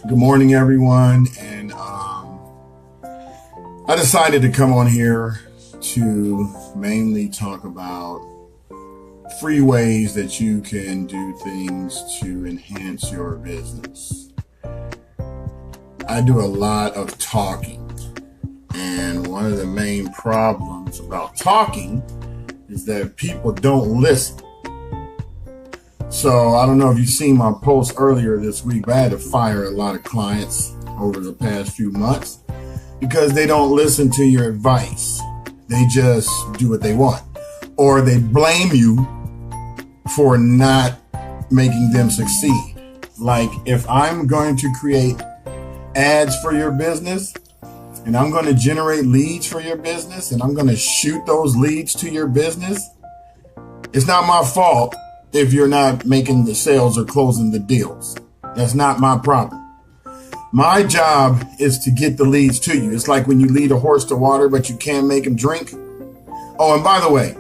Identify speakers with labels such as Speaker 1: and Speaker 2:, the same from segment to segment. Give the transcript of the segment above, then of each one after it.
Speaker 1: Good morning, everyone. And I decided to come on here to mainly talk about free ways that you can do things to enhance your business. I do a lot of talking, and one of the main problems about talking is that people don't listen. So I don't know if you've seen my post earlier this week, but I had to fire a lot of clients over the past few months because they don't listen to your advice. They just do what they want, or they blame you for not making them succeed. Like, if I'm going to create ads for your business and I'm going to generate leads for your business and I'm going to shoot those leads to your business, it's not my fault if you're not making the sales or closing the deals. That's not my problem. My job is to get the leads to you. It's like when you lead a horse to water, but you can't make him drink. Oh, and by the way,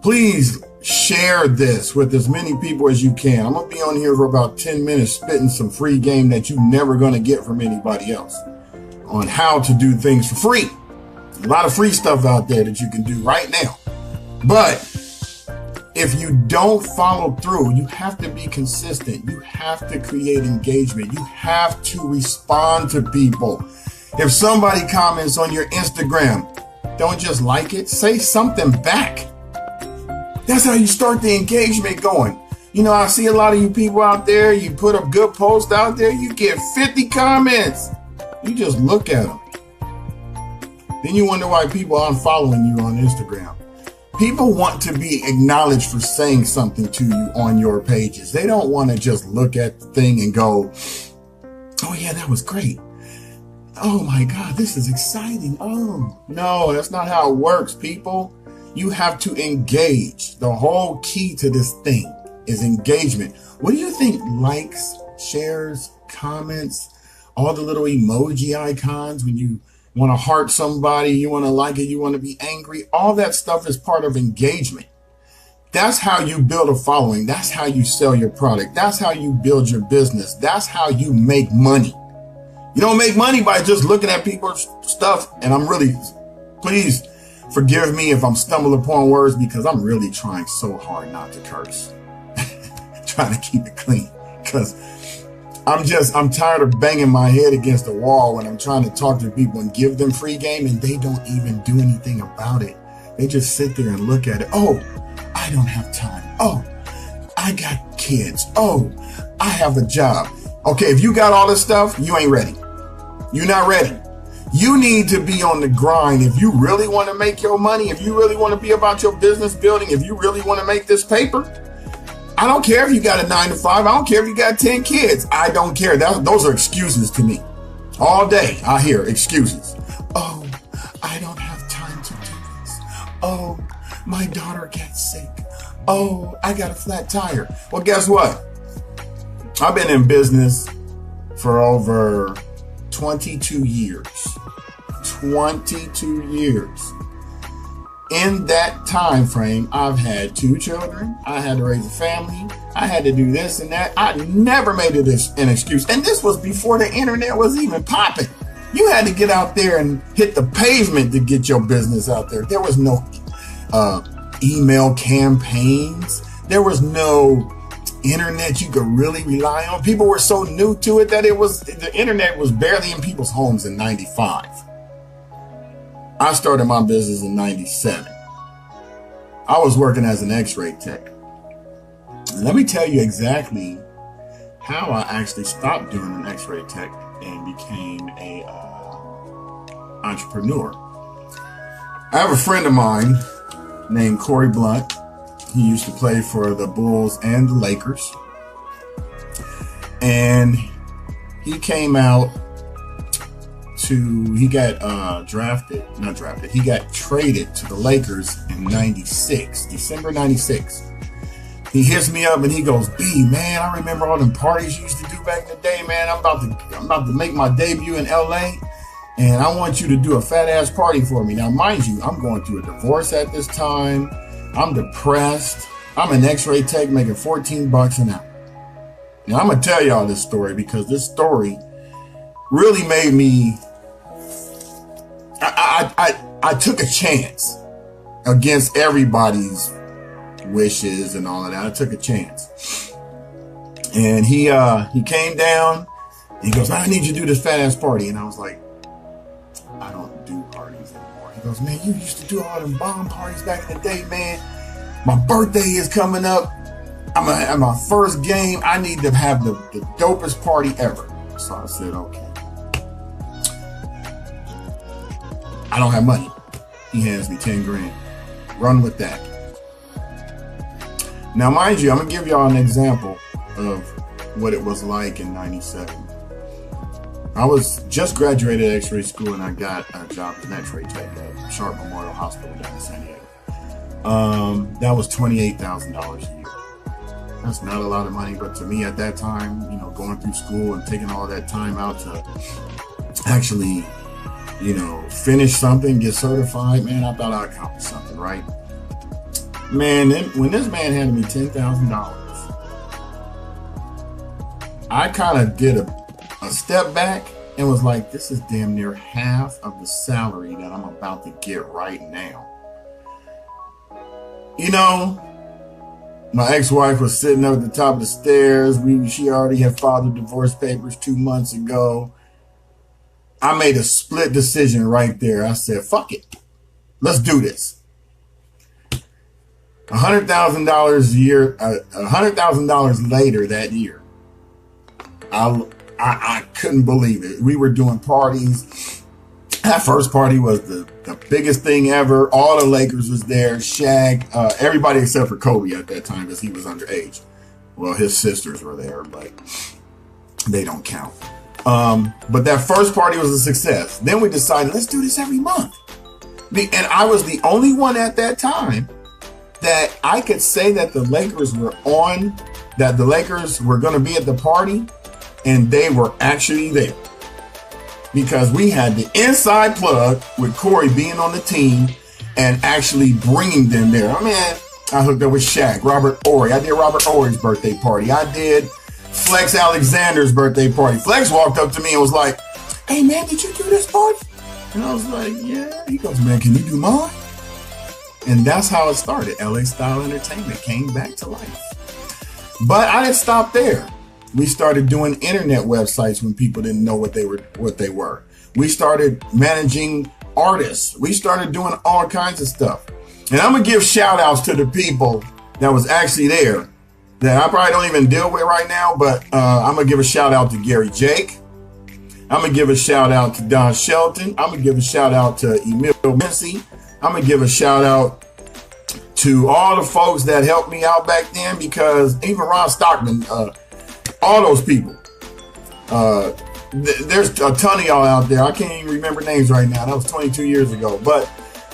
Speaker 1: please share this with as many people as you can. I'm going to be on here for about 10 minutes spitting some free game that you're never going to get from anybody else on how to do things for free. A lot of free stuff out there that you can do right now. But if you don't follow through, you have to be consistent. You have to create engagement. You have to respond to people. If somebody comments on your Instagram, don't just like it, say something back. That's how you start the engagement going. You know, I see a lot of you people out there, you put a good post out there, you get 50 comments. You just look at them. Then you wonder why people aren't following you on Instagram. People want to be acknowledged for saying something to you on your pages. They don't want to just look at the thing and go, oh yeah, that was great. Oh my God, this is exciting. Oh, no, that's not how it works, people. You have to engage. The whole key to this thing is engagement. What do you think likes, shares, comments, all the little emoji icons when you want to heart somebody, you want to like it, you want to be angry, all that stuff is part of engagement. That's how you build a following. That's how you sell your product. That's how you build your business. That's how you make money. You don't make money by just looking at people's stuff. And please forgive me if I'm stumbling upon words, because I'm really trying so hard not to curse. Trying to keep it clean, because I'm tired of banging my head against the wall when I'm trying to talk to people and give them free game, and they don't even do anything about it. They just sit there and look at it. Oh, I don't have time. Oh, I got kids. Oh, I have a job. Okay, if you got all this stuff, you ain't ready. You're not ready. You need to be on the grind. If you really want to make your money, if you really want to be about your business building, if you really want to make this paper, I don't care if you got a 9 to 5. I don't care if you got 10 kids. I don't care. Those are excuses to me. All day I hear excuses. Oh, I don't have time to do this. Oh, my daughter gets sick. Oh, I got a flat tire. Well, guess what? I've been in business for over 22 years. 22 years. In that time frame, I've had 2 children. I had to raise a family. I had to do this and that. I never made it an excuse. And this was before the internet was even popping. You had to get out there and hit the pavement to get your business out there. There was no email campaigns. There was no internet you could really rely on. People were so new to it that the internet was barely in people's homes in 95. I started my business in 97. I was working as an x-ray tech. Let me tell you exactly how I actually stopped doing an x-ray tech and became a entrepreneur. I have a friend of mine named Corey Blunt. He used to play for the Bulls and the Lakers. And he came out he got he got traded to the Lakers in 96, December 96. He hits me up and he goes, B, man, I remember all them parties you used to do back in the day, man. I'm about to make my debut in LA, and I want you to do a fat ass party for me. Now, mind you, I'm going through a divorce at this time. I'm depressed. I'm an x-ray tech making $14 an hour. Now I'm gonna tell y'all this story because this story really made me. I took a chance against everybody's wishes and all of that. I took a chance, and he came down. And he goes, I need you to do this fat ass party, and I was like, I don't do parties anymore. He goes, man, you used to do all them bomb parties back in the day, man. My birthday is coming up. I'm at my first game. I need to have the dopest party ever. So I said, okay. I don't have money. He hands me 10 grand. Run with that. Now, mind you, I'm going to give y'all an example of what it was like in 97. I was just graduated X-ray school and I got a job as an X-ray tech at Sharp Memorial Hospital down in San Diego. That was $28,000 a year. That's not a lot of money, but to me at that time, you know, going through school and taking all that time out to actually, you know, finish something, get certified, man, I thought I accomplished something, right? Man, then when this man handed me $10,000, I kind of did a step back and was like, this is damn near half of the salary that I'm about to get right now. You know, my ex-wife was sitting up at the top of the stairs. She already had filed the divorce papers 2 months ago. I made a split decision right there. I said, fuck it. Let's do this. $100,000 a year, $100,000 later that year. I couldn't believe it. We were doing parties. That first party was the biggest thing ever. All the Lakers was there. Shaq, everybody except for Kobe at that time because he was underage. Well, his sisters were there, but they don't count. But that first party was a success. Then we decided, let's do this every month. And I was the only one at that time that I could say that the Lakers were on, that the Lakers were going to be at the party, and they were actually there. Because we had the inside plug with Corey being on the team and actually bringing them there. I mean, I hooked up with Shaq, Robert Horry. I did Robert Horry's birthday party. I did Flex Alexander's birthday party. Flex walked up to me and was like, hey man, did you do this party? And I was like, yeah. He goes, man, can you do mine? And that's how it started. LA Style Entertainment came back to life. But I didn't stop there. We started doing internet websites when people didn't know what they were. We started managing artists. We started doing all kinds of stuff. And I'm going to give shout outs to the people that was actually there that I probably don't even deal with right now, but I'm going to give a shout out to Gary Jake. I'm going to give a shout out to Don Shelton. I'm going to give a shout out to Emil Mincy. I'm going to give a shout out to all the folks that helped me out back then, because even Ron Stockman, all those people. There's a ton of y'all out there. I can't even remember names right now. That was 22 years ago. But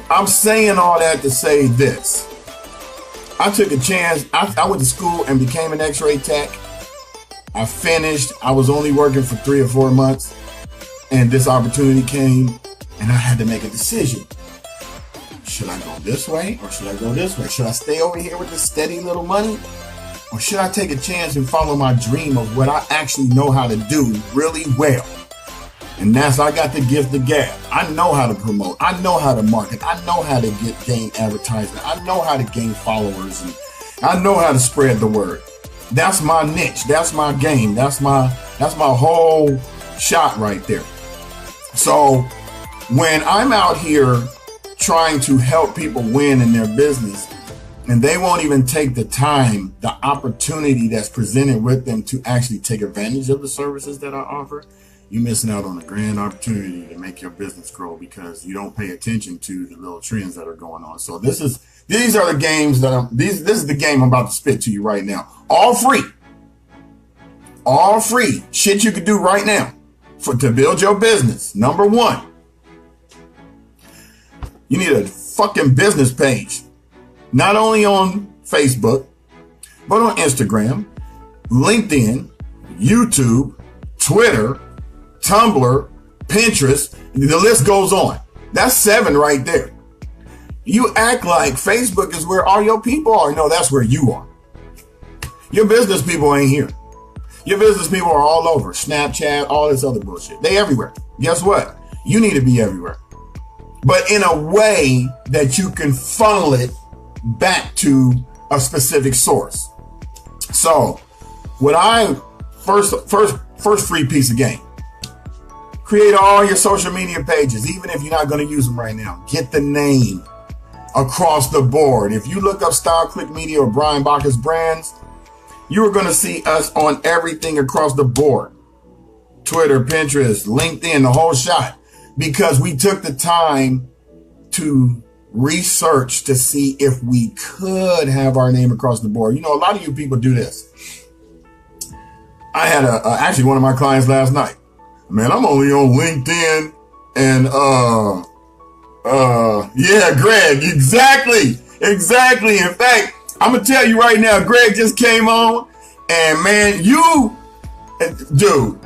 Speaker 1: I'm saying all that to say this. I took a chance. I went to school and became an X-ray tech. I finished. I was only working for 3 or 4 months. And this opportunity came. And I had to make a decision. Should I go this way or should I go this way? Should I stay over here with this steady little money? Or should I take a chance and follow my dream of what I actually know how to do really well? And that's, I got the gift of gab. I know how to promote. I know how to market. I know how to gain advertisement. I know how to gain followers. And I know how to spread the word. That's my niche. That's my game. That's my whole shot right there. So when I'm out here trying to help people win in their business, and they won't even take the time, the opportunity that's presented with them to actually take advantage of the services that I offer, you're missing out on a grand opportunity to make your business grow because you don't pay attention to the little trends that are going on. So these are the games that this is the game I'm about to spit to you right now. All free. All free. Shit you could do right now to build your business. Number one, you need a fucking business page. Not only on Facebook, but on Instagram, LinkedIn, YouTube, Twitter, Tumblr, Pinterest. The list goes on. That's 7 right there. You act like Facebook is where all your people are. No, that's where you are. Your business people ain't here. Your business people are all over. Snapchat, all this other bullshit. They everywhere. Guess what? You need to be everywhere. But in a way that you can funnel it back to a specific source. So, what I first free piece of game. Create all your social media pages, even if you're not going to use them right now. Get the name across the board. If you look up Style Click Media or Brian Bacchus Brands, you are going to see us on everything across the board. Twitter, Pinterest, LinkedIn, the whole shot. Because we took the time to research to see if we could have our name across the board. You know, a lot of you people do this. I had actually one of my clients last night. Man, I'm only on LinkedIn and, yeah, Greg, exactly. In fact, I'm going to tell you right now, Greg just came on and man, dude,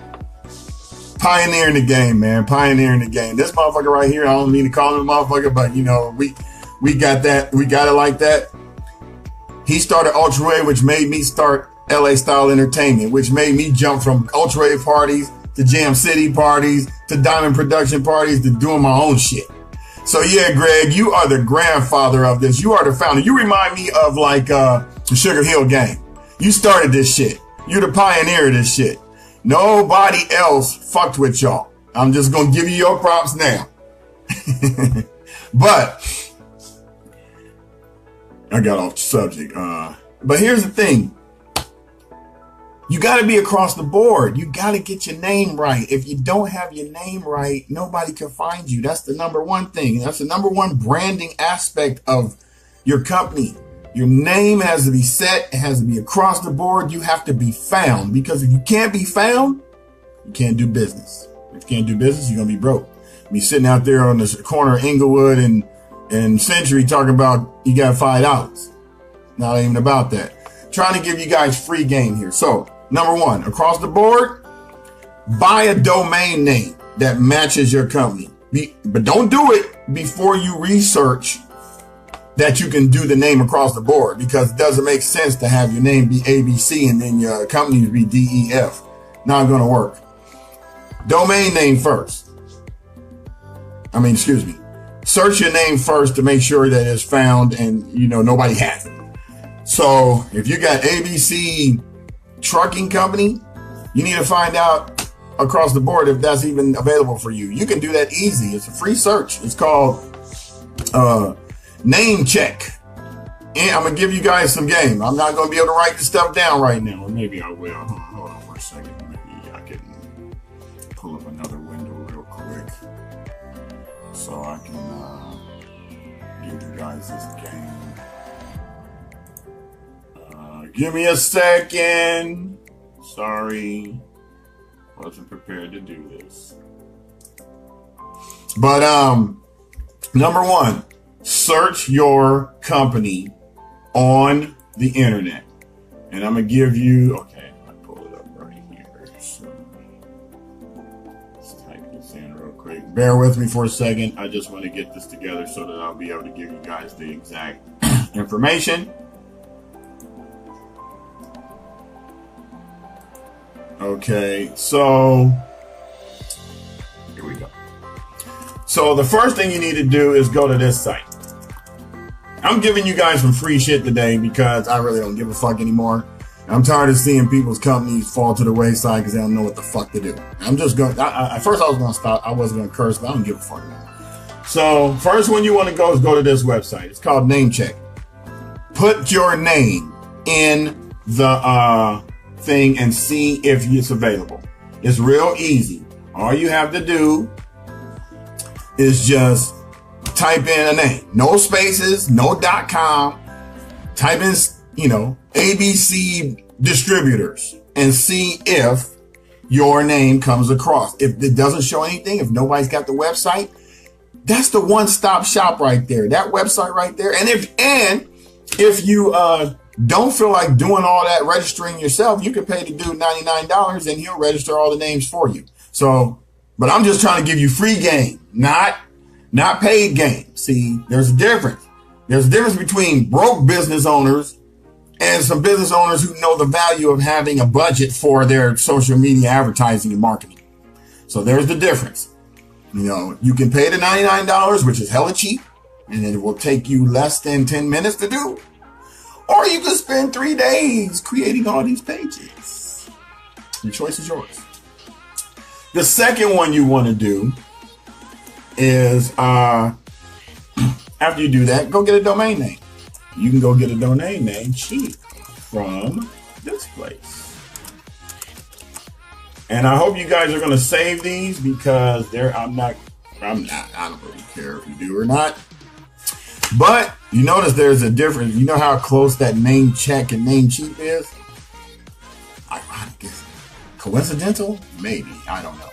Speaker 1: pioneering the game, man, pioneering the game. This motherfucker right here, I don't mean to call him a motherfucker, but you know, we got that. We got it like that. He started Ultra Wave, which made me start LA Style Entertainment, which made me jump from Ultra Wave parties to Jam City parties, to Diamond Production parties, to doing my own shit. So yeah, Greg, you are the grandfather of this. You are the founder. You remind me of like the Sugar Hill Gang. You started this shit. You're the pioneer of this shit. Nobody else fucked with y'all. I'm just gonna give you your props now. But I got off the subject. But here's the thing. You got to be across the board. You got to get your name right. If you don't have your name right, nobody can find you. That's the number one thing. That's the number one branding aspect of your company. Your name has to be set. It has to be across the board. You have to be found, because if you can't be found, you can't do business. If you can't do business, you're going to be broke. Be sitting out there on the corner of Inglewood and Century talking about you got $5. Not even about that. Trying to give you guys free game here. So, number one, across the board, buy a domain name that matches your company. But don't do it before you research that you can do the name across the board, because it doesn't make sense to have your name be ABC and then your company be DEF. Not going to work. Domain name first. Search your name first to make sure that it's found and, you know, nobody has it. So if you got ABC Trucking Company, you need to find out across the board if that's even available for you. You can do that easy. It's a free search. It's called Name Check. And I'm going to give you guys some game. I'm not going to be able to write this stuff down right now. Or maybe I will. Hold on for a second. Maybe I can pull up another window real quick so I can give you guys this game. Give me a second. Sorry. Wasn't prepared to do this. But number one, search your company on the internet. And I'm going to give you, okay, I pull it up right here. So let's type this in real quick. Bear with me for a second. I just want to get this together so that I'll be able to give you guys the exact information. Okay, so here we go. So the first thing you need to do is go to this site. I'm giving you guys some free shit today because I really don't give a fuck anymore. I'm tired of seeing people's companies fall to the wayside because they don't know what the fuck to do. I'm just going, at first I was going to stop. I wasn't going to curse, but I don't give a fuck anymore. So first one you want to go is go to this website. It's called Name Check. Put your name in the thing and see if it's available. It's real easy. All you have to do is just type in a name. No spaces, no .com. Type in, ABC distributors and see if your name comes across. If it doesn't show anything, if nobody's got the website, that's the one-stop shop right there. That website right there. And if you don't feel like doing all that registering yourself, you can pay the dude $99 and he'll register all the names for you. So, but I'm just trying to give you free game, not paid game. See, there's a difference. There's a difference between broke business owners and some business owners who know the value of having a budget for their social media advertising and marketing. So there's the difference. You know, you can pay the $99, which is hella cheap, and it will take you less than 10 minutes to do. Or you can spend 3 days creating all these pages. Your choice is yours. The second one you want to do is, after you do that, go get a domain name. You can go get a domain name cheap from this place. And I hope you guys are going to save these because I don't really care if you do or not. But you notice there's a difference. You know how close that Namecheap and Namecheap is? Ironic, is it? Coincidental? Maybe. I don't know.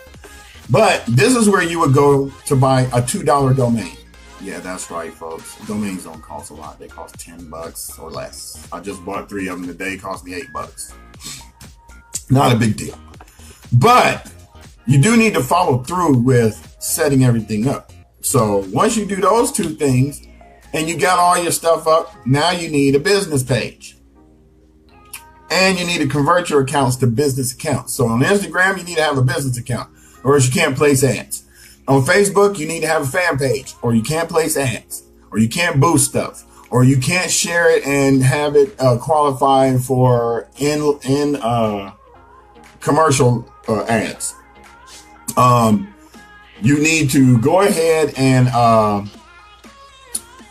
Speaker 1: But this is where you would go to buy a $2 domain. Yeah, that's right, folks. Domains don't cost a lot. They cost $10 or less. I just bought 3 of them today. It cost me $8. Not a big deal. But you do need to follow through with setting everything up. So once you do those 2 things and you got all your stuff up, now you need a business page. And you need to convert your accounts to business accounts. So on Instagram, you need to have a business account, or else you can't place ads. On Facebook, you need to have a fan page, or you can't place ads, or you can't boost stuff, or you can't share it and have it qualify for in commercial ads. You need to go ahead and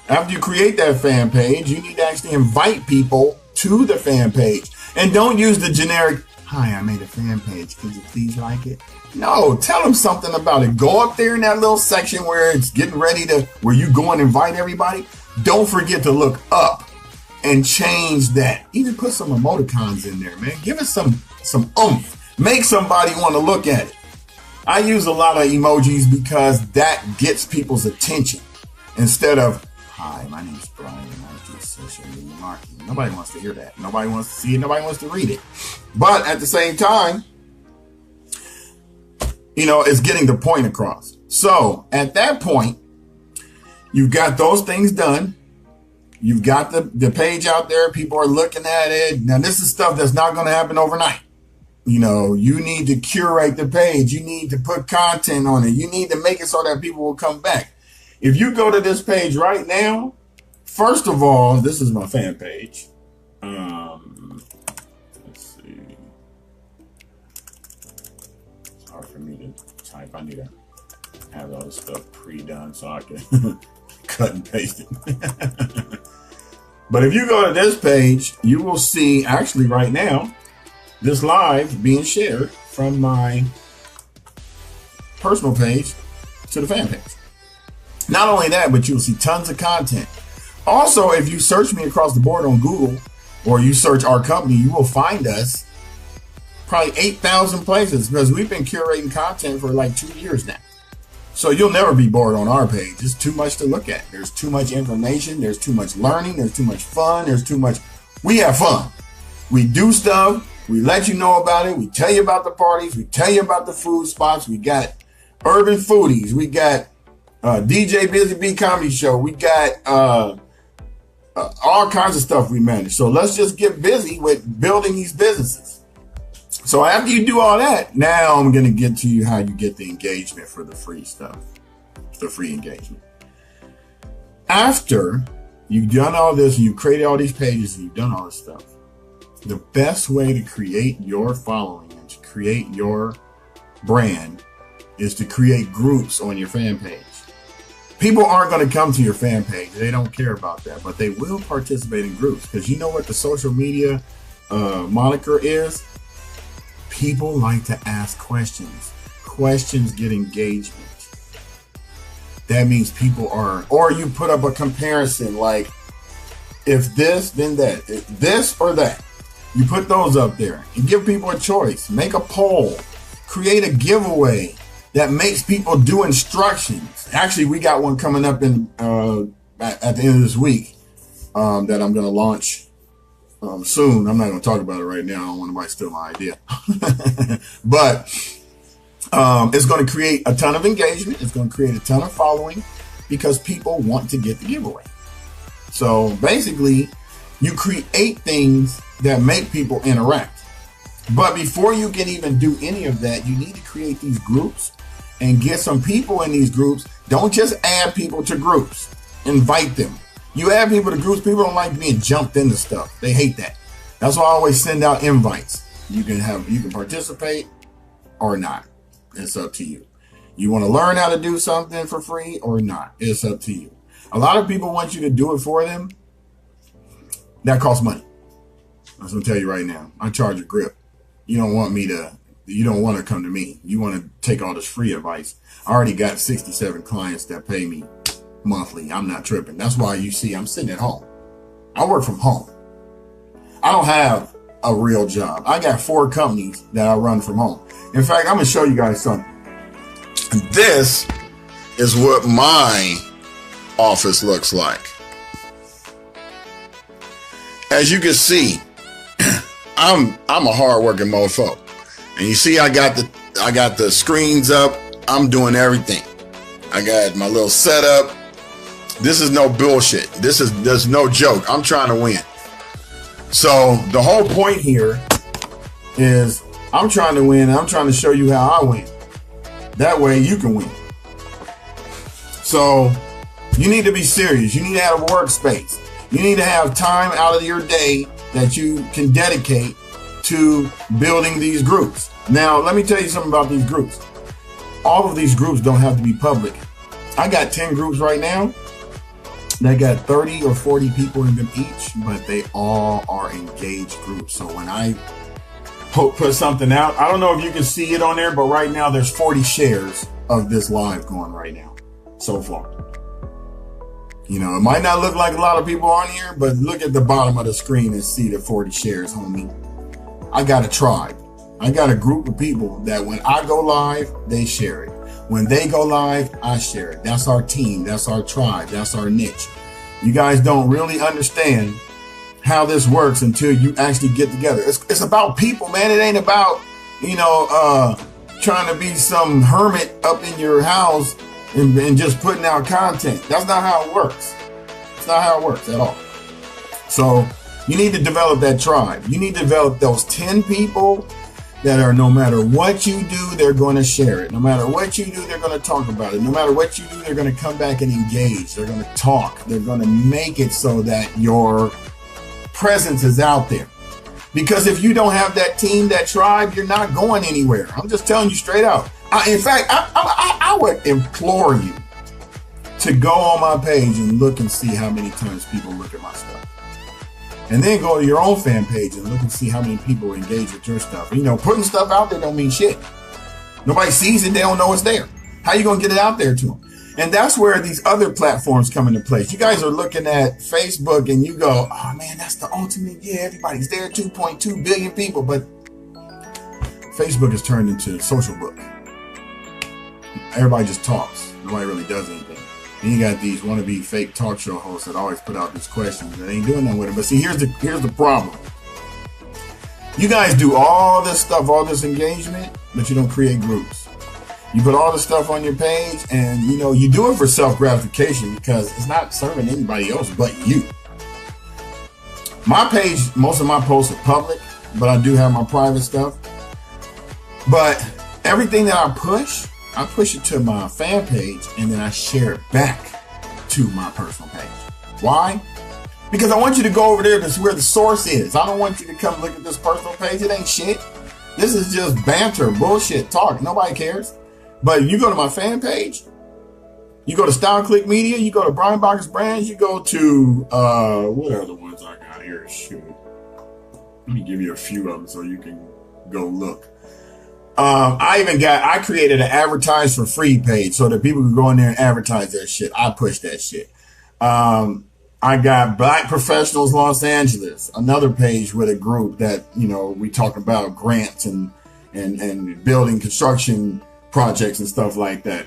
Speaker 1: after you create that fan page, you need to actually invite people to the fan page. And don't use the generic, "Hi, I made a fan page. Could you please like it?" No, tell them something about it. Go up there in that little section where it's getting ready to, where you go and invite everybody. Don't forget to look up and change that. Even put some emoticons in there, man. Give it some oomph. Make somebody want to look at it. I use a lot of emojis because that gets people's attention. Instead of, "Hi, my name's Brian and I do social media marketing." Nobody wants to hear that. Nobody wants to see it. Nobody wants to read it. But at the same time, you know, it's getting the point across. So at that point, you've got those things done. You've got the page out there. People are looking at it. Now, this is stuff that's not going to happen overnight. You know, you need to curate the page. You need to put content on it. You need to make it so that people will come back. If you go to this page right now, first of all, this is my fan page. Let's see. It's hard for me to type. I need to have all this stuff pre-done so I can cut and paste it. But if you go to this page, you will see actually right now, this live being shared from my personal page to the fan page. Not only that, but you'll see tons of content. Also, if you search me across the board on Google, or you search our company, you will find us probably 8,000 places, because we've been curating content for like 2 years now. So you'll never be bored on our page. It's too much to look at. There's too much information. There's too much learning. There's too much fun. We have fun. We do stuff. We let you know about it. We tell you about the parties. We tell you about the food spots. We got Urban Foodies. We got DJ Busy Bee Comedy Show. We got all kinds of stuff we manage. So let's just get busy with building these businesses. So after you do all that, now I'm going to get to you how you get the engagement for the free stuff, the free engagement. After you've done all this, and you've created all these pages, and you've done all this stuff, the best way to create your following and to create your brand is to create groups on your fan page. People aren't going to come to your fan page. They don't care about that, but they will participate in groups, because you know what the social media moniker is? People like to ask questions. Questions get engagement. That means people are, or you put up a comparison like, if this, then that, if this or that. You put those up there and give people a choice. Make a poll. Create a giveaway that makes people do instructions. Actually, we got one coming up in at the end of this week that I'm going to launch soon. I'm not going to talk about it right now. I don't want anybody to steal my idea. But it's going to create a ton of engagement. It's going to create a ton of following because people want to get the giveaway. So basically, You create things that make people interact. But before you can even do any of that, you need to create these groups and get some people in these groups. Don't just add people to groups. Invite them. You add people to groups, people don't like being jumped into stuff. They hate that. That's why I always send out invites. You can participate or not. It's up to you. You want to learn how to do something for free or not? It's up to you. A lot of people want you to do it for them. That costs money. I'm going to tell you right now. I charge a grip. You don't want to come to me. You want to take all this free advice. I already got 67 clients that pay me monthly. I'm not tripping. That's why you see I'm sitting at home. I work from home. I don't have a real job. I got 4 companies that I run from home. In fact, I'm going to show you guys something. This is what my office looks like. As you can see, I'm a hard-working mofo. And you see I got the screens up. I'm doing everything. I got my little setup. This is no bullshit. There's no joke. I'm trying to win. So the whole point here is I'm trying to win. I'm trying to show you how I win. That way you can win. So you need to be serious. You need to have a workspace. You need to have time out of your day that you can dedicate to building these groups. Now, let me tell you something about these groups. All of these groups don't have to be public. I got 10 groups right now. They got 30 or 40 people in them each, but they all are engaged groups. So when I put something out, I don't know if you can see it on there, but right now there's 40 shares of this live going right now so far. You know, it might not look like a lot of people on here, but look at the bottom of the screen and see the 40 shares, homie. I got a tribe. I got a group of people that when I go live, they share it. When they go live, I share it. That's our team. That's our tribe. That's our niche. You guys don't really understand how this works until you actually get together. It's about people, man. It ain't about, trying to be some hermit up in your house and just putting out content. That's not how it works. It's not how it works at all. So you need to develop that tribe. You need to develop those 10 people that are, no matter what you do, they're going to share it. No matter what you do, they're going to talk about it. No matter what you do, they're going to come back and engage. They're going to talk. They're going to make it so that your presence is out there. Because if you don't have that team, that tribe, you're not going anywhere. I'm just telling you straight out. In fact, I would implore you to go on my page and look and see how many times people look at my stuff. And then go to your own fan page and look and see how many people engage with your stuff. Putting stuff out there don't mean shit. Nobody sees it. They don't know it's there. How you going to get it out there to them? And that's where these other platforms come into place. You guys are looking at Facebook and you go, oh man, that's the ultimate. Yeah, everybody's there. 2.2 billion people. But Facebook has turned into social book. Everybody just talks. Nobody really does anything. And you got these wannabe fake talk show hosts that always put out these questions that ain't doing nothing with it. But see, here's the problem. You guys do all this stuff, all this engagement, but you don't create groups. You put all this stuff on your page and, you do it for self-gratification because it's not serving anybody else but you. My page, most of my posts are public, but I do have my private stuff. But everything that I push it to my fan page and then I share it back to my personal page. Why? Because I want you to go over there to where the source is. I don't want you to come look at this personal page. It ain't shit. This is just banter, bullshit, talk. Nobody cares. But you go to my fan page, you go to Style Click Media, you go to Brian Bacchus Brands, you go to, what are the ones I got here? Shoot. Let me give you a few of them so you can go look. I created an advertise for free page so that people could go in there and advertise their shit. I push that shit. I got Black Professionals Los Angeles, another page with a group that, we talk about grants and building construction projects and stuff like that.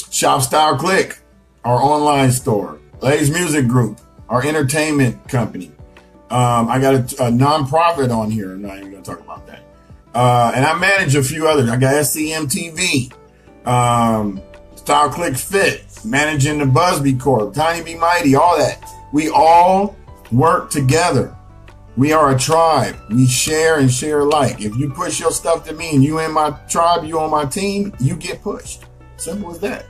Speaker 1: Shop Style Click, our online store. Ladies Music Group, our entertainment company. I got a nonprofit on here. I'm not even going to talk about that. And I manage a few others. I got SCM TV, Style Click Fit, managing the Busby Corp, Tiny Be Mighty, all that. We all work together. We are a tribe. We share and share alike. If you push your stuff to me and you in my tribe, you on my team, you get pushed. Simple as that.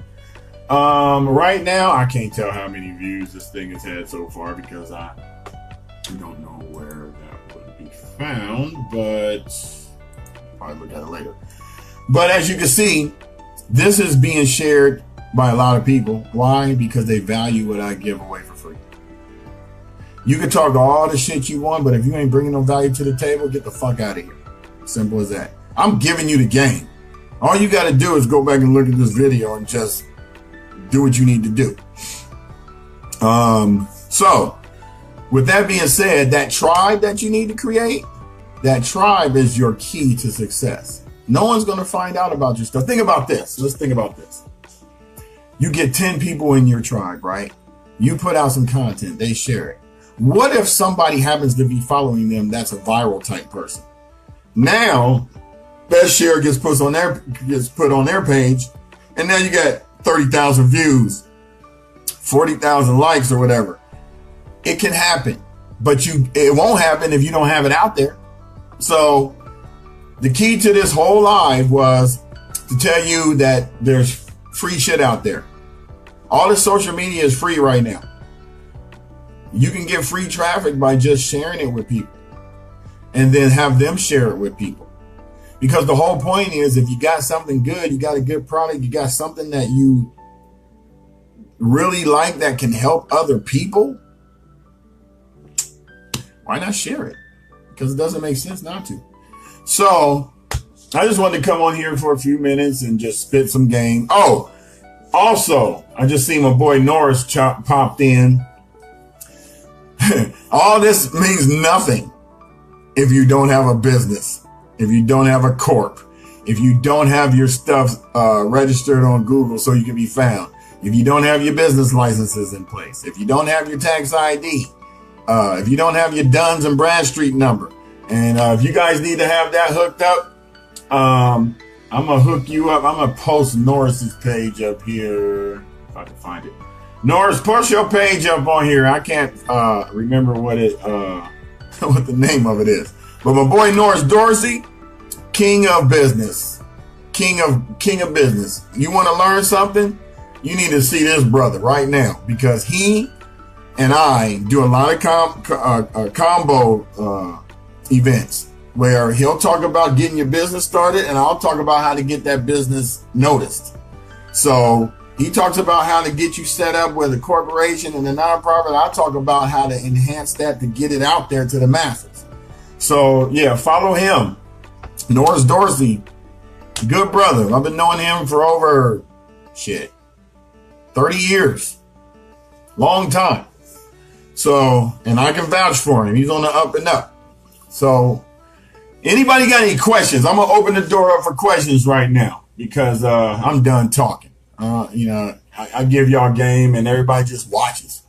Speaker 1: Right now, I can't tell how many views this thing has had so far because I don't know where that would be found, but I'll probably look at it later. But as you can see, this is being shared by a lot of people. Why? Because they value what I give away for free. You can talk all the shit you want, but if you ain't bringing no value to the table, get the fuck out of here. Simple as that. I'm giving you the game. All you got to do is go back and look at this video and just do what you need to do. So, with that being said, that tribe that you need to create, that tribe is your key to success. No one's going to find out about your stuff. Think about this. Let's think about this. You get 10 people in your tribe, right? You put out some content, they share it. What if somebody happens to be following them that's a viral type person? Now, that share gets put on their page, and now you got 30,000 views, 40,000 likes or whatever. It can happen, but it won't happen if you don't have it out there. So the key to this whole live was to tell you that there's free shit out there. All the social media is free right now. You can get free traffic by just sharing it with people and then have them share it with people. Because the whole point is, if you got something good, you got a good product, you got something that you really like that can help other people, why not share it? Because it doesn't make sense not to. So I just wanted to come on here for a few minutes and just spit some game. Oh, also, I just seen my boy Norris popped in. All this means nothing if you don't have a business, if you don't have a corp, if you don't have your stuff registered on Google so you can be found, if you don't have your business licenses in place, if you don't have your tax ID, if you don't have your Duns and Bradstreet number, and if you guys need to have that hooked up, I'm going to hook you up. I'm going to post Norris's page up here if I can find it. Norris, post your page up on here. I can't remember what what the name of it is. But my boy Norris Dorsey, king of business. King of business. You want to learn something? You need to see this brother right now, because he and I do a lot of combo events where he'll talk about getting your business started, and I'll talk about how to get that business noticed. So he talks about how to get you set up with a corporation and a nonprofit. I talk about how to enhance that to get it out there to the masses. So yeah, follow him. Norris Dorsey, good brother. I've been knowing him for over 30 years. Long time. So, and I can vouch for him. He's on the up and up. So anybody got any questions? I'm going to open the door up for questions right now, because I'm done talking. I give y'all game and everybody just watches.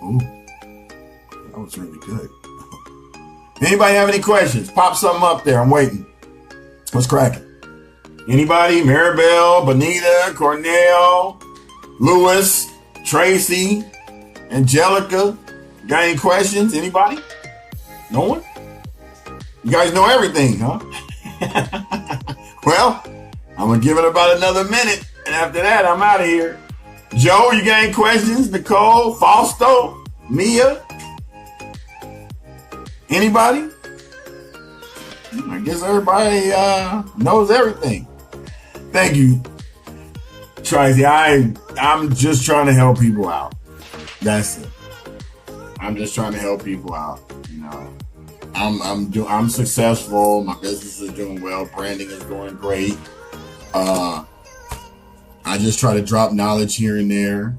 Speaker 1: Ooh, that was really good. Anybody have any questions? Pop something up there. I'm waiting. What's cracking? Anybody? Maribel, Bonita, Cornell, Lewis, Tracy, Angelica. Got any questions? Anybody? No one? You guys know everything, huh? Well, I'm going to give it about another minute. And after that, I'm out of here. Joe, you got any questions? Nicole, Fausto, Mia? Anybody? I guess everybody knows everything. Thank you, Tracy. I'm just trying to help people out. That's it. I'm just trying to help people out. You know, I'm successful. My business is doing well. Branding is going great. I just try to drop knowledge here and there.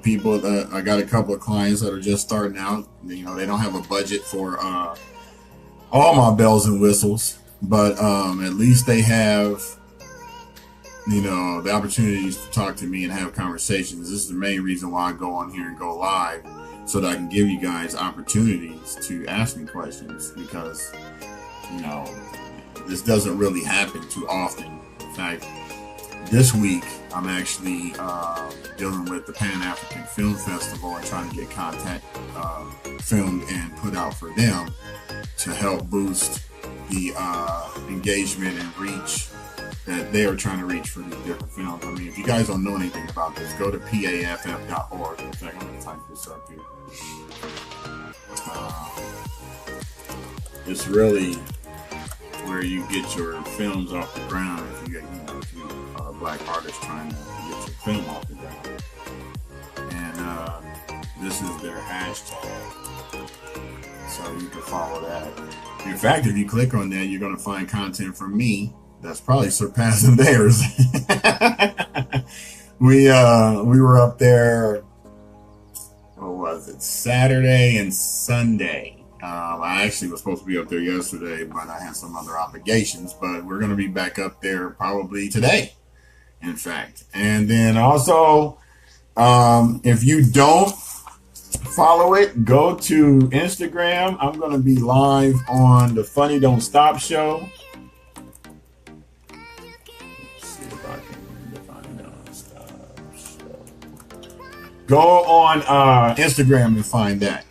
Speaker 1: People that I got a couple of clients that are just starting out. They don't have a budget for all my bells and whistles, but at least they have the opportunities to talk to me and have conversations. This is the main reason why I go on here and go live, so that I can give you guys opportunities to ask me questions, because this doesn't really happen too often. In fact, this week I'm actually dealing with the Pan African Film Festival and trying to get content filmed and put out for them to help boost the engagement and reach that they are trying to reach for these different films. I mean, if you guys don't know anything about this, go to paff.org. In fact, I'm going to type this up here. It's really where you get your films off the ground if you are a black artist trying to get your film off the ground. And this is their hashtag. So you can follow that. In fact, if you click on that, you're going to find content from me that's probably surpassing theirs. We were up there, what was it, Saturday and Sunday. I actually was supposed to be up there yesterday, but I had some other obligations. But we're going to be back up there probably today, in fact. And then also, if you don't follow it, go to Instagram. I'm going to be live on the Funny Don't Stop show. Go on Instagram and find that.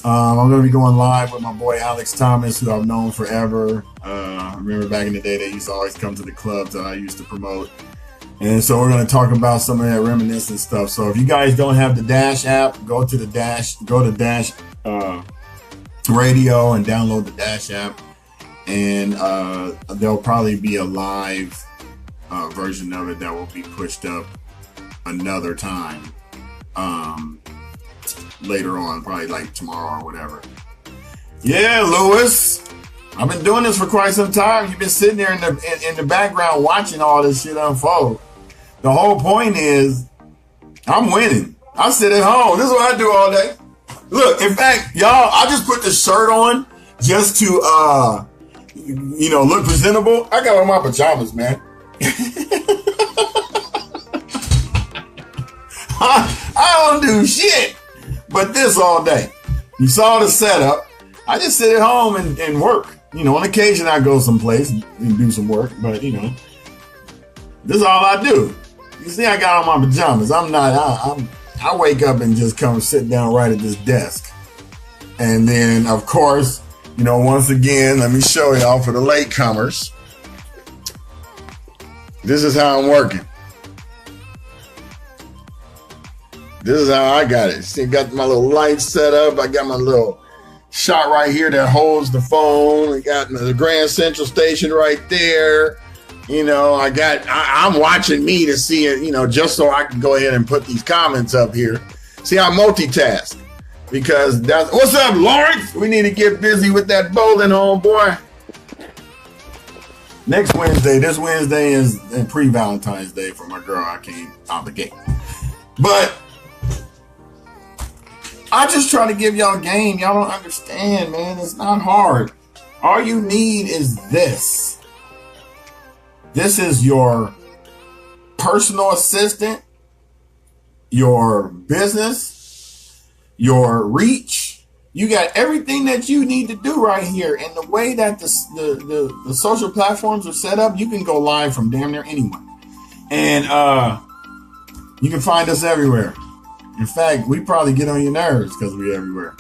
Speaker 1: I'm going to be going live with my boy Alex Thomas, who I've known forever. I remember back in the day, they used to always come to the clubs that I used to promote. And so we're going to talk about some of that reminiscent stuff. So if you guys don't have the Dash app, go to Dash Radio and download the Dash app. And there'll probably be a live version of it that will be pushed up another time. Later on, probably like tomorrow or whatever. Yeah, Lewis, I've been doing this for quite some time. You've been sitting there in the background watching all this shit unfold. The whole point is, I'm winning. I sit at home. This is what I do all day. Look, in fact, y'all, I just put this shirt on just to, look presentable. I got on my pajamas, man. I don't do shit but this all day. You saw the setup. I just sit at home and work. On occasion I go someplace and do some work, but this is all I do. You see, I got on my pajamas. I wake up and just come sit down right at this desk. And then, of course, once again, let me show y'all for the latecomers. This is how I'm working. This is how I got it. See, got my little lights set up. I got my little shot right here that holds the phone. I got the Grand Central Station right there. I'm watching me to see it, just so I can go ahead and put these comments up here. See, I multitask because what's up, Lawrence? We need to get busy with that bowling, homeboy. Next Wednesday, this Wednesday is pre-Valentine's Day for my girl. I can't obligate. But I just try to give y'all game. Y'all don't understand, man. It's not hard. All you need is this. This is your personal assistant, your business, your reach. You got everything that you need to do right here. And the way that the social platforms are set up, you can go live from damn near anywhere. And you can find us everywhere. In fact, we probably get on your nerves because we're everywhere.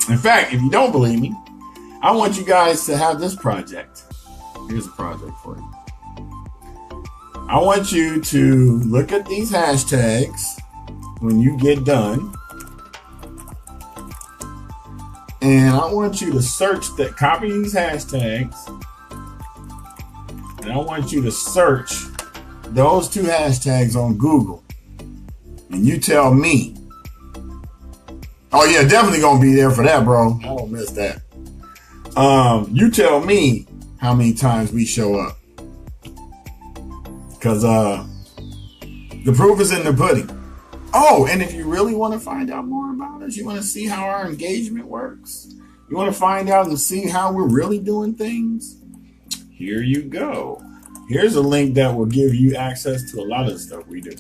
Speaker 1: In fact, if you don't believe me, I want you guys to have this project. Here's a project for you. I want you to look at these hashtags when you get done. And I want you to copy these hashtags. And I want you to search those two hashtags on Google. And you tell me. Oh yeah, definitely gonna be there for that, bro. I don't miss that. You tell me how many times we show up. Because the proof is in the pudding. Oh, and if you really want to find out more about us, you want to see how our engagement works, you want to find out and see how we're really doing things, here you go. Here's a link that will give you access to a lot of the stuff we do.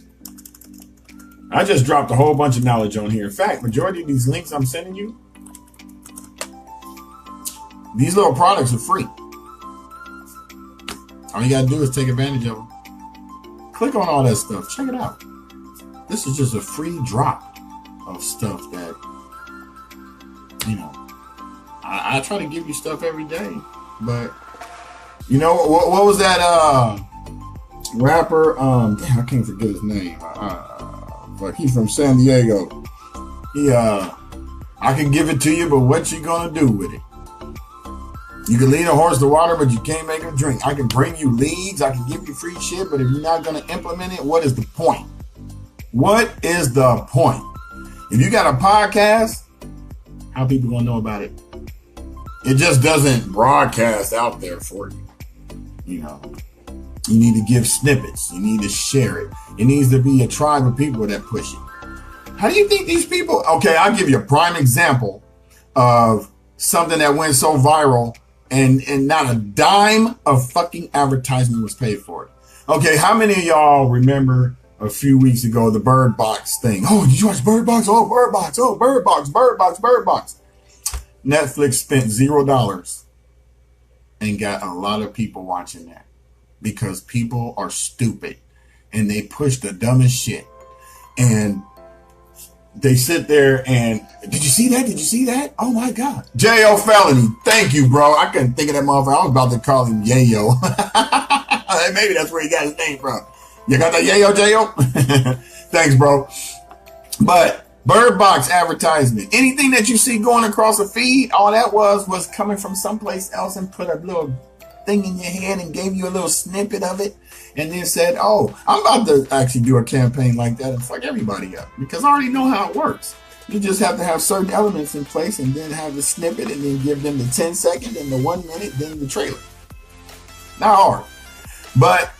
Speaker 1: I just dropped a whole bunch of knowledge on here. In fact, majority of these links I'm sending you, these little products are free. All you got to do is take advantage of them. Click on all that stuff. Check it out. This is just a free drop of stuff that, you know, I try to give you stuff every day. But, you know, what was that rapper? Damn, I can't forget his name. But he's from San Diego. I can give it to you, but what you gonna do with it? You can lead a horse to water, but you can't make him drink. I can bring you leads. I can give you free shit, but if you're not going to implement it, what is the point? What is the point? If you got a podcast, how people going to know about it? It just doesn't broadcast out there for you. You know, you need to give snippets. You need to share it. It needs to be a tribe of people that push it. How do you think these people... Okay, I'll give you a prime example of something that went so viral and not a dime of fucking advertisement was paid for it. Okay, how many of y'all remember a few weeks ago the Bird Box thing? Oh, did you watch Bird Box? Oh, Bird Box. Oh, Bird Box, Bird Box, Bird Box. Netflix spent $0 and got a lot of people watching that because people are stupid and they push the dumbest shit. And they sit there and, did you see that? Did you see that? Oh my God. J.O. Felony. Thank you, bro. I couldn't think of that motherfucker. I was about to call him Yayo. Maybe that's where he got his name from. You got that Yayo, J.O.? Thanks, bro. But Bird Box advertisement. Anything that you see going across the feed, all that was coming from someplace else and put a little thing in your head and gave you a little snippet of it. And then said, oh, I'm about to actually do a campaign like that and fuck everybody up because I already know how it works. You just have to have certain elements in place and then have the snippet and then give them the 10-second and the 1 minute, then the trailer. Not hard. But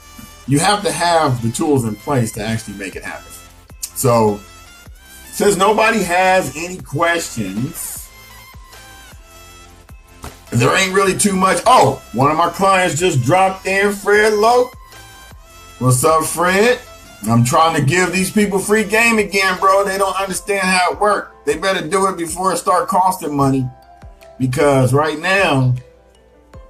Speaker 1: you have to have the tools in place to actually make it happen. So since nobody has any questions, there ain't really too much. Oh, one of my clients just dropped in, Fred Lowe. What's up, Fred? I'm trying to give these people free game again, bro. They don't understand how it works. They better do it before it start costing money. Because right now,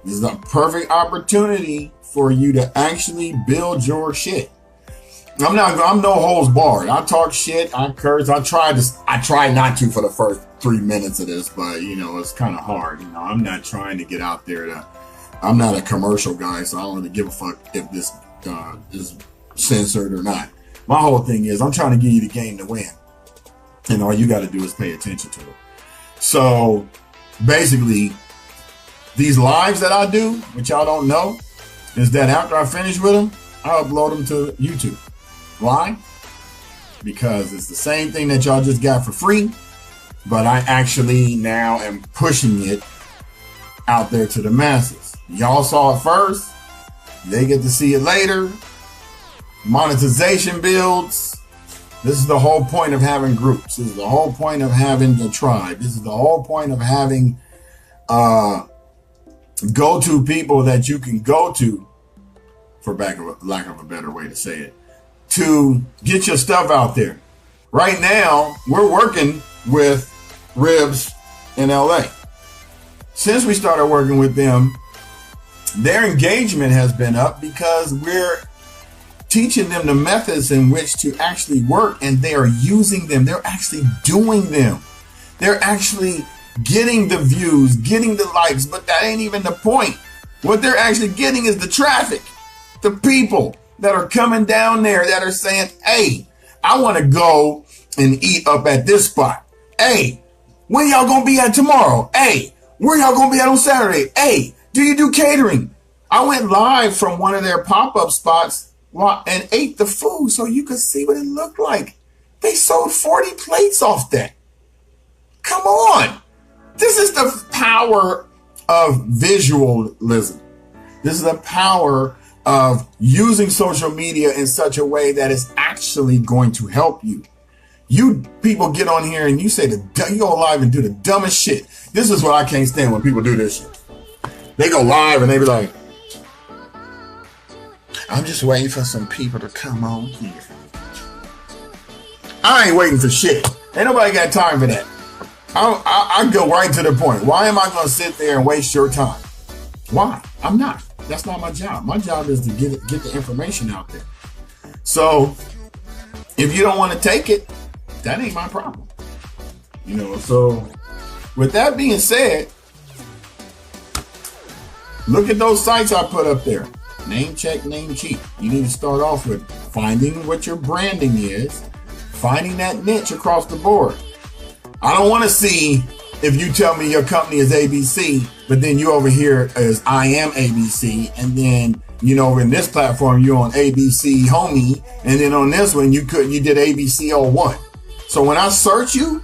Speaker 1: this is a perfect opportunity for you to actually build your shit. I'm no holds barred. I talk shit. I curse. I try not to for the first 3 minutes of this, but you know, it's kind of hard. You know, I'm not trying to get out there I'm not a commercial guy, so I don't really give a fuck if this is censored or not. My whole thing is I'm trying to give you the game to win, and all you got to do is pay attention to it. So basically, these lives that I do, which y'all don't know, is that after I finish with them, I upload them to YouTube. Why? Because it's the same thing that y'all just got for free, but I actually now am pushing it out there to the masses. Y'all saw it first. They get to see it later. Monetization builds. This is the whole point of having groups. This is the whole point of having the tribe. This is the whole point of having go-to people that you can go to, for lack of a better way to say it, to get your stuff out there. Right now, we're working with Ribs in LA. Since we started working with them, their engagement has been up because we're teaching them the methods in which to actually work, and they are using them. They're actually doing them. They're actually getting the views, getting the likes, but that ain't even the point. What they're actually getting is the traffic, the people that are coming down there that are saying, hey, I want to go and eat up at this spot. Hey, when y'all gonna be at tomorrow? Hey, where y'all gonna be at on Saturday? Hey, do you do catering? I went live from one of their pop-up spots and ate the food so you could see what it looked like. They sold 40 plates off that. Come on. This is the power of visualism. This is the power of using social media in such a way that is actually going to help you. You people get on here and you say you go live and do the dumbest shit. This is what I can't stand when people do this shit. They go live and they be like, I'm just waiting for some people to come on here. I ain't waiting for shit. Ain't nobody got time for that. I go right to the point. Why am I going to sit there and waste your time? Why? I'm not. That's not my job. My job is to get the information out there. So if you don't want to take it, that ain't my problem. So with that being said, look at those sites I put up there. Name check, name check. You need to start off with finding what your branding is, finding that niche across the board. I don't want to see if you tell me your company is ABC, but then you over here is I am ABC, and then in this platform you're on ABC Homie, and then on this one you did ABC 01. So when I search you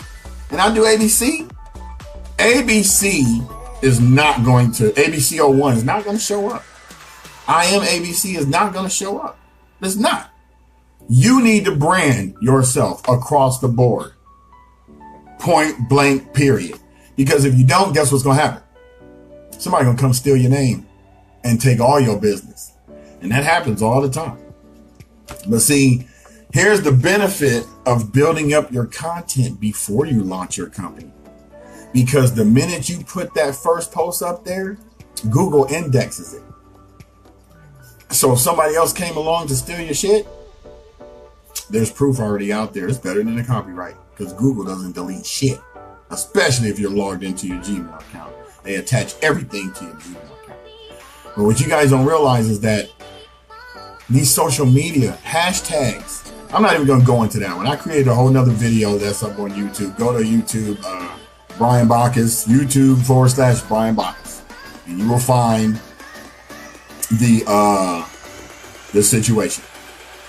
Speaker 1: and I do ABC is not going to, ABC 01 is not going to show up. I am ABC is not going to show up. It's not. You need to brand yourself across the board. Point blank, period. Because if you don't, guess what's going to happen? Somebody's going to come steal your name and take all your business. And that happens all the time. But see, here's the benefit of building up your content before you launch your company. Because the minute you put that first post up there, Google indexes it. So if somebody else came along to steal your shit, there's proof already out there. It's better than a copyright because Google doesn't delete shit, especially if you're logged into your Gmail account. They attach everything to your Gmail account. But what you guys don't realize is that these social media hashtags, I'm not even going to go into that one. I created a whole nother video that's up on YouTube. Go to YouTube, Brian Bacchus, YouTube/Brian Bacchus. And you will find the situation.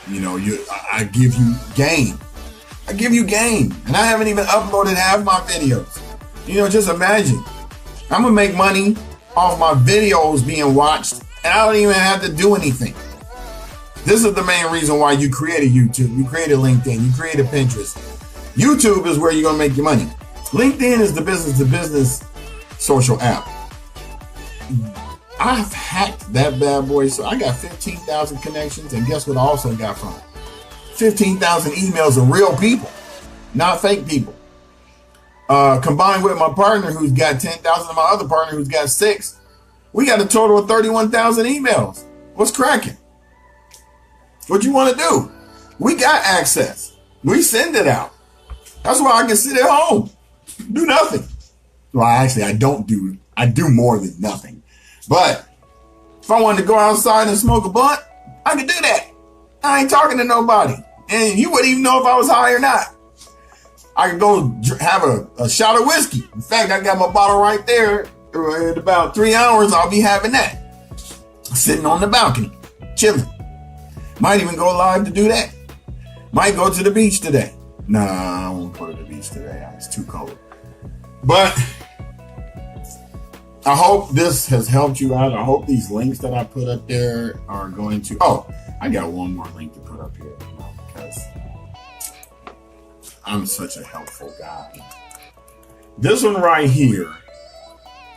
Speaker 1: I give you game. And I haven't even uploaded half my videos. Just imagine. I'm going to make money off my videos being watched, and I don't even have to do anything. This is the main reason why you created YouTube, you created LinkedIn, you created Pinterest. YouTube is where you're going to make your money. LinkedIn is the business-to-business social app. I've hacked that bad boy, so I got 15,000 connections, and guess what I also got from it? 15,000 emails of real people, not fake people. Combined with my partner who's got 10,000 and my other partner who's got 6, we got a total of 31,000 emails. What's cracking? What you want to do? We got access. We send it out. That's why I can sit at home, do nothing. Well, actually, I do more than nothing. But if I wanted to go outside and smoke a blunt, I could do that. I ain't talking to nobody. And you wouldn't even know if I was high or not. I could go have a shot of whiskey. In fact, I got my bottle right there. In about 3 hours, I'll be having that. Sitting on the balcony, chilling. Might even go live to do that. Might go to the beach today. Nah, I won't go to the beach today. It's too cold. But I hope this has helped you out. I hope these links that I put up there are going to... Oh, I got one more link to put up here because I'm such a helpful guy. This one right here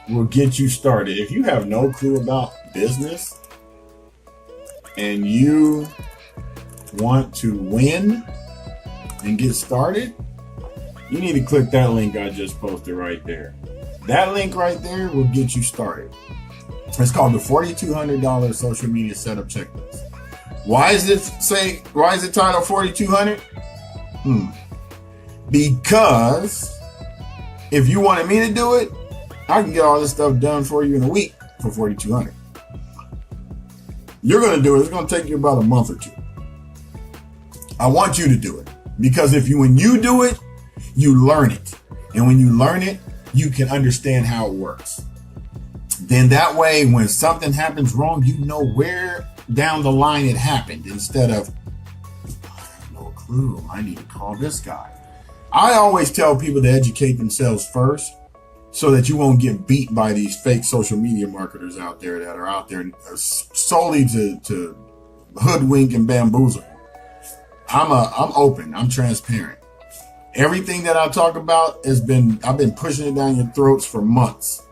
Speaker 1: will get you started. If you have no clue about business and you want to win and get started, you need to click that link I just posted right there. That link right there will get you started. It's called the $4,200 social media setup checklist. Why is it titled 4,200? Because if you wanted me to do it, I can get all this stuff done for you in a week for 4,200. You're going to do it. It's going to take you about a month or 2. I want you to do it because when you do it, you learn it. And when you learn it, you can understand how it works. Then that way, when something happens wrong, you know where down the line it happened instead of, I have no clue. I need to call this guy. I always tell people to educate themselves first so that you won't get beat by these fake social media marketers out there that are out there solely to hoodwink and bamboozle. I'm open. I'm transparent. Everything that I talk about I've been pushing it down your throats for months.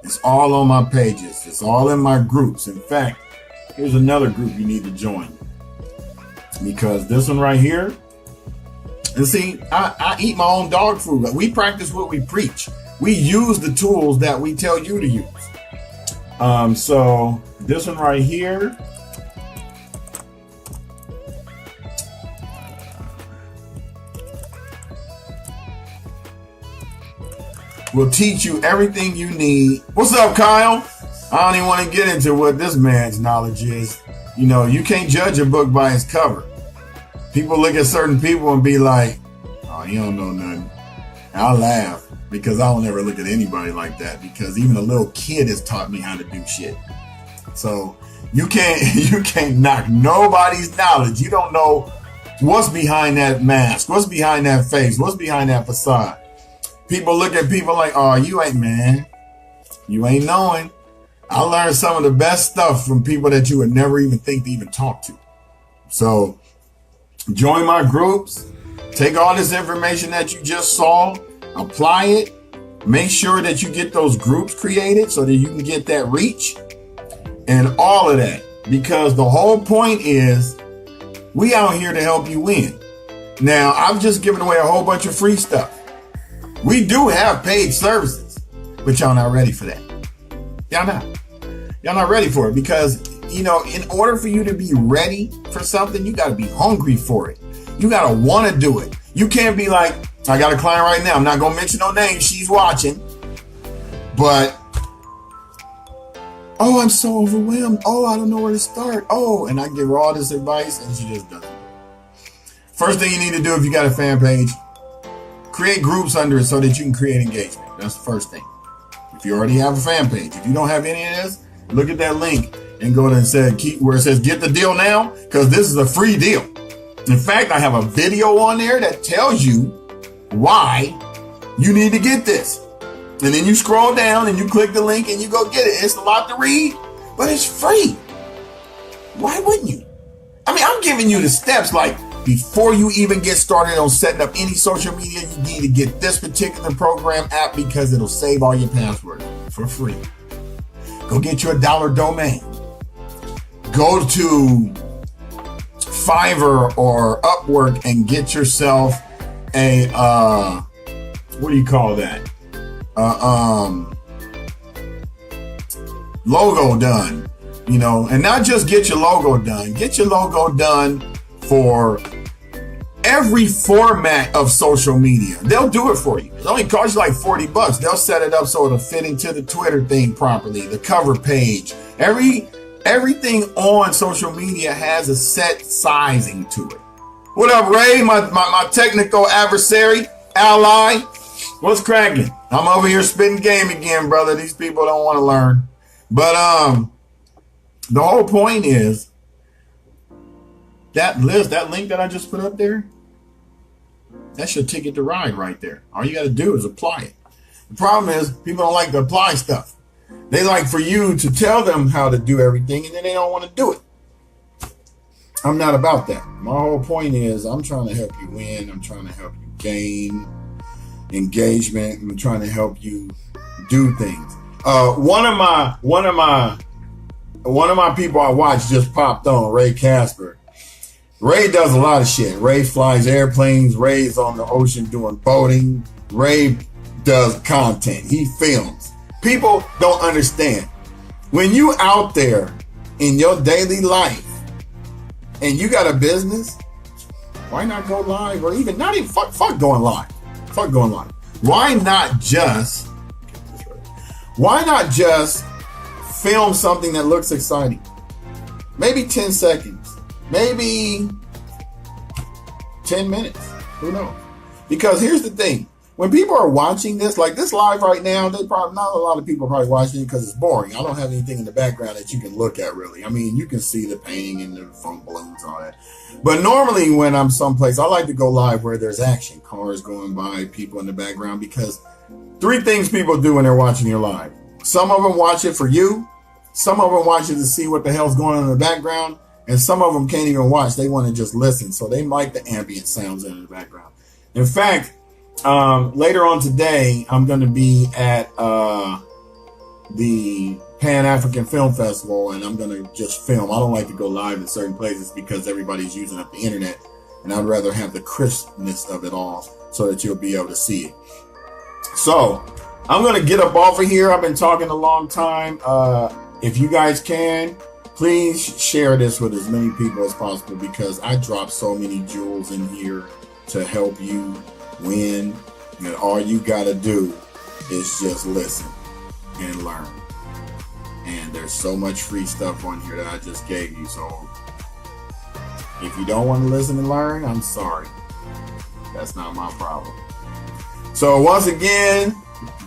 Speaker 1: It's all on my pages. It's all in my groups. In fact, here's another group you need to join. Because this one right here, and see, I eat my own dog food. We practice what we preach. We use the tools that we tell you to use. So this one right here, will teach you everything you need. What's up, Kyle? I don't even want to get into what this man's knowledge is. You know, you can't judge a book by its cover. People look at certain people and be like, oh, you don't know nothing. And I laugh because I don't ever look at anybody like that, because even a little kid has taught me how to do shit. So you can't knock nobody's knowledge. You don't know what's behind that mask, what's behind that face, what's behind that facade. People look at people like, oh, you ain't, man. You ain't knowing. I learned some of the best stuff from people that you would never even think to even talk to. So join my groups. Take all this information that you just saw, apply it. Make sure that you get those groups created so that you can get that reach and all of that. Because the whole point is we out here to help you win. Now, I've just given away a whole bunch of free stuff. We do have paid services, but y'all not ready for that. Y'all not ready for it, because, you know, in order for you to be ready for something, you got to be hungry for it. You got to want to do it. You can't be like, I got a client right now. I'm not going to mention no names. She's watching. But, oh, I'm so overwhelmed. Oh, I don't know where to start. Oh, and I give her all this advice and she just doesn't. First thing you need to do if you got a fan page, create groups under it so that you can create engagement. That's the first thing. If you already have a fan page, if you don't have any of this, look at that link and go to and say, where it says get the deal now, because this is a free deal. In fact, I have a video on there that tells you why you need to get this. And then you scroll down and you click the link and you go get it. It's a lot to read, but it's free. Why wouldn't you? I mean, I'm giving you the steps. Like, before you even get started on setting up any social media, you need to get this particular program app, because it'll save all your passwords for free. Go get you a $1 domain. Go to Fiverr or Upwork and get yourself a, what do you call that? Logo done, you know, and not just get your logo done, get your logo done for every format of social media. They'll do it for you. It only costs you like $40. They'll set it up so it'll fit into the Twitter thing properly, the cover page. Everything on social media has a set sizing to it. What up, Ray? My technical adversary, ally. What's cracking? I'm over here spitting game again, brother. These people don't want to learn. But the whole point is that list, that link that I just put up there, that's your ticket to ride right there. All you got to do is apply it. The problem is people don't like to apply stuff. They like for you to tell them how to do everything, and then they don't want to do it. I'm not about that. My whole point is I'm trying to help you win. I'm trying to help you gain engagement. I'm trying to help you do things. One of my people I watch just popped on, Ray Casper. Ray does a lot of shit. Ray flies airplanes. Ray's on the ocean doing boating. Ray does content. He films. People don't understand. When you out there in your daily life and you got a business, why not go live? Or even not even fuck going live. Fuck going live. Why not just film something that looks exciting? Maybe 10 seconds. Maybe 10 minutes. Who knows? Because here's the thing. When people are watching this, like this live right now, they probably not a lot of people are probably watching it because it's boring. I don't have anything in the background that you can look at really. I mean, you can see the painting and the foam balloons and all that. But normally when I'm someplace, I like to go live where there's action, cars going by, people in the background, because 3 things people do when they're watching your live. Some of them watch it for you. Some of them watch it to see what the hell's going on in the background. And some of them can't even watch. They want to just listen. So they like the ambient sounds in the background. In fact, later on today, I'm going to be at the Pan-African Film Festival, and I'm going to just film. I don't like to go live in certain places because everybody's using up the internet, and I'd rather have the crispness of it all so that you'll be able to see it. So I'm going to get up off of here. I've been talking a long time. If you guys can, please share this with as many people as possible, because I drop so many jewels in here to help you win. And all you got to do is just listen and learn. And there's so much free stuff on here that I just gave you. So if you don't want to listen and learn, I'm sorry. That's not my problem. So once again,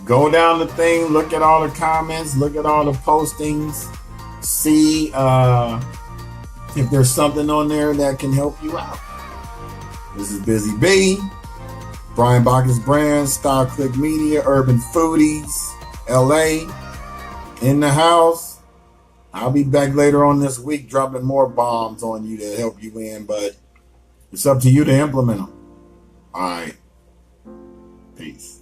Speaker 1: go down the thing, look at all the comments, look at all the postings, see if there's something on there that can help you out. This is Busy B, Brian Bacchus Brands, Style Click Media, Urban Foodies, LA, in the house. I'll be back later on this week dropping more bombs on you to help you in, but it's up to you to implement them. All right. Peace.